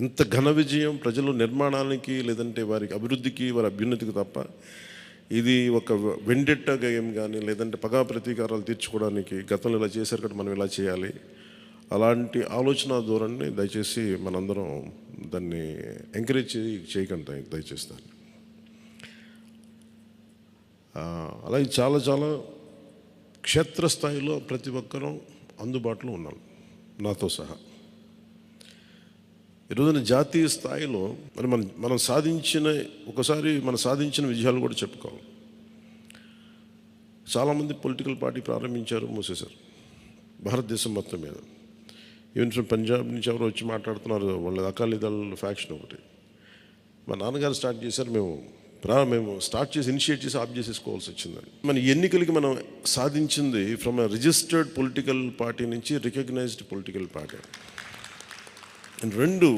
ఇంత ఘన విజయం ప్రజల నిర్మాణానికి లేదంటే వారికి అభివృద్ధికి వారి అభ్యున్నతికి తప్ప ఇది ఒక వెండెట్ట గేయం కానీ లేదంటే పగా ప్రతీకారాలు తీర్చుకోవడానికి గతంలో ఇలా చేశారు కాబట్టి మనం ఇలా చేయాలి అలాంటి ఆలోచన ధోరణిని దయచేసి మనందరం దాన్ని ఎంకరేజ్ చేయకండి దయచేసి దాన్ని. అలాగే చాలా చాలా క్షేత్రస్థాయిలో ప్రతి ఒక్కరూ అందుబాటులో ఉన్నాం నాతో సహా. ఈరోజున జాతీయ స్థాయిలో మరి మనం సాధించిన విజయాలు కూడా చెప్పుకోవాలి. చాలామంది పొలిటికల్ పార్టీ ప్రారంభించారు, మూసేశారు భారతదేశం మొత్తం మీద. ఈవెన్ ఫ్రమ్ పంజాబ్ నుంచి ఎవరో వచ్చి మాట్లాడుతున్నారు, వాళ్ళ అకాలీదళ ఫ్యాక్షన్ ఒకటి. మా నాన్నగారు స్టార్ట్ చేశారు, మేము స్టార్ట్ చేసి ఇనిషియేట్ చేసి ఆఫ్ చేసేసుకోవాల్సి వచ్చిందని. మన ఎన్నికలకి మనం సాధించింది from a registered political party నుంచి రికగ్నైజ్డ్ పొలిటికల్ పార్టీ. రెండు